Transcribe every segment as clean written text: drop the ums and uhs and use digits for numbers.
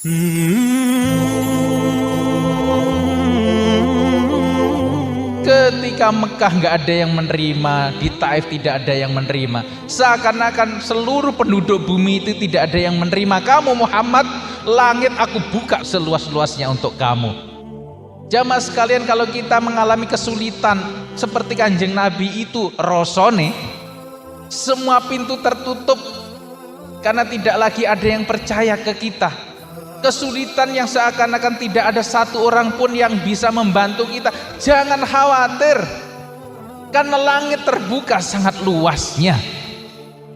Ketika Mekah nggak ada yang menerima, di Taif tidak ada yang menerima, seakan-akan seluruh penduduk bumi itu tidak ada yang menerima kamu Muhammad. Langit aku buka seluas-luasnya untuk kamu. Jamaah sekalian, kalau kita mengalami kesulitan seperti Kanjeng Nabi itu rasane semua pintu tertutup karena tidak lagi ada yang percaya ke kita. Kesulitan yang seakan-akan tidak ada satu orang pun yang bisa membantu kita, jangan khawatir, karena langit terbuka sangat luasnya.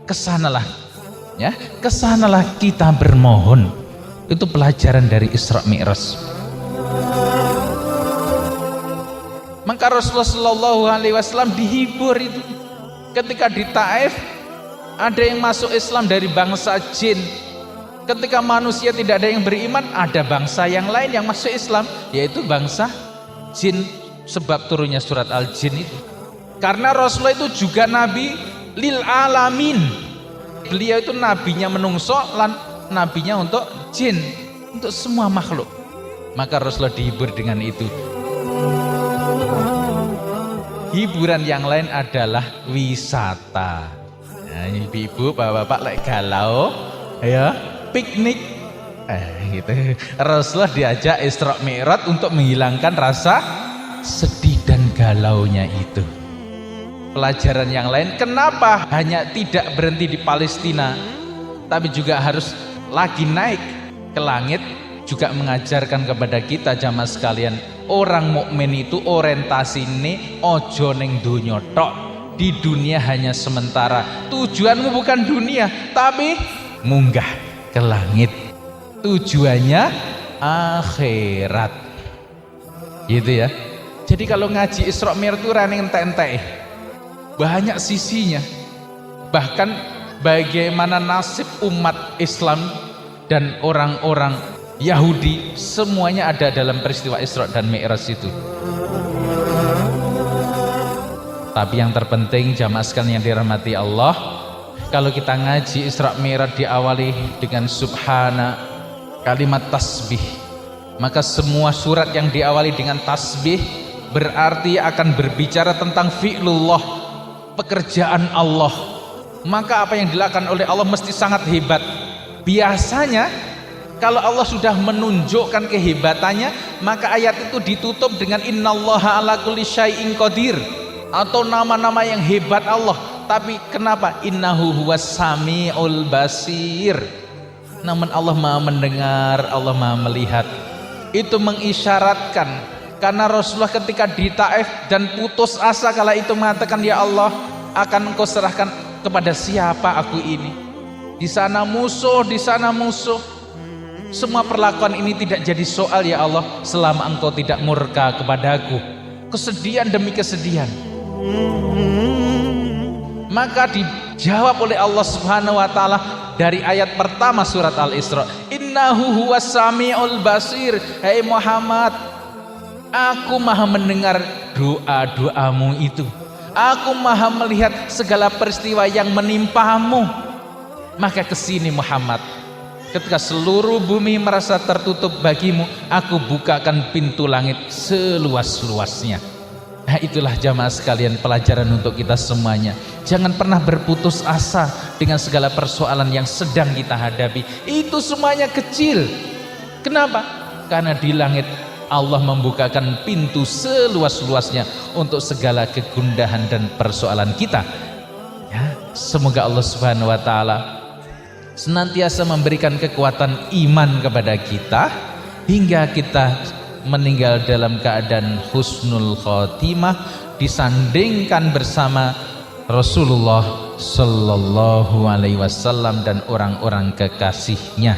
Kesanalah, ya, kesanalah kita bermohon. Itu pelajaran dari Isra Mi'raj. Maka Rasulullah SAW dihibur itu ketika di Taif ada yang masuk Islam dari bangsa jin. Ketika manusia tidak ada yang beriman, ada bangsa yang lain yang masuk Islam, yaitu bangsa jin, sebab turunnya surat Al-Jin itu. Karena Rasulullah itu juga nabi lil alamin. Beliau itu nabinya menungso lan nabinya untuk jin, untuk semua makhluk. Maka Rasulullah dihibur dengan itu. Hiburan yang lain adalah wisata. Nah, ibu-ibu, bapak-bapak lek galau, ya piknik, gitu. Rasulullah diajak Isra Mi'raj untuk menghilangkan rasa sedih dan galaunya itu. Pelajaran yang lain, kenapa hanya tidak berhenti di Palestina, tapi juga harus lagi naik ke langit, juga mengajarkan kepada kita jamaah sekalian, orang mukmin itu orientasine ojo ning donya tok. Di dunia hanya sementara. Tujuanmu bukan dunia, tapi munggah ke langit, tujuannya akhirat, gitu ya. Jadi kalau ngaji Isra Mi'raj itu rane entek-entek, banyak sisinya. Bahkan bagaimana nasib umat Islam dan orang-orang Yahudi, semuanya ada dalam peristiwa Isra dan Mi'raj itu. Tapi yang terpenting jamaah sekalian yang dirahmati Allah, kalau kita ngaji Isra Mi'raj diawali dengan subhana, kalimat tasbih, maka semua surat yang diawali dengan tasbih berarti akan berbicara tentang fi'lullah, pekerjaan Allah. Maka apa yang dilakukan oleh Allah mesti sangat hebat. Biasanya kalau Allah sudah menunjukkan kehebatannya, maka ayat itu ditutup dengan innallaha ala kulli syai'in qadir, atau nama-nama yang hebat Allah. Tapi kenapa? Innahu huwas sami'ul basir. Namun Allah Maha mendengar, Allah Maha melihat. Itu mengisyaratkan, karena Rasulullah ketika di Taif dan putus asa kala itu mengatakan, ya Allah, akan engkau serahkan kepada siapa aku ini? Di sana musuh, di sana musuh. Semua perlakuan ini tidak jadi soal ya Allah, selama engkau tidak murka kepadaku. Kesedihan demi kesedihan. Maka dijawab oleh Allah Subhanahu wa taala dari ayat pertama surat Al-Isra, innahu huwas sami'ul basir. Hai Muhammad, aku maha mendengar doa-doamu itu, aku maha melihat segala peristiwa yang menimpamu. Maka kesini Muhammad, ketika seluruh bumi merasa tertutup bagimu, aku bukakan pintu langit seluas-luasnya. Nah, itulah jamaah sekalian pelajaran untuk kita semuanya. Jangan pernah berputus asa dengan segala persoalan yang sedang kita hadapi. Itu semuanya kecil. Kenapa? Karena di langit Allah membukakan pintu seluas-luasnya untuk segala kegundahan dan persoalan kita. Ya, semoga Allah Subhanahu wa taala senantiasa memberikan kekuatan iman kepada kita hingga kita meninggal dalam keadaan husnul khotimah, disandingkan bersama Rasulullah sallallahu alaihi wasallam dan orang-orang kekasihnya.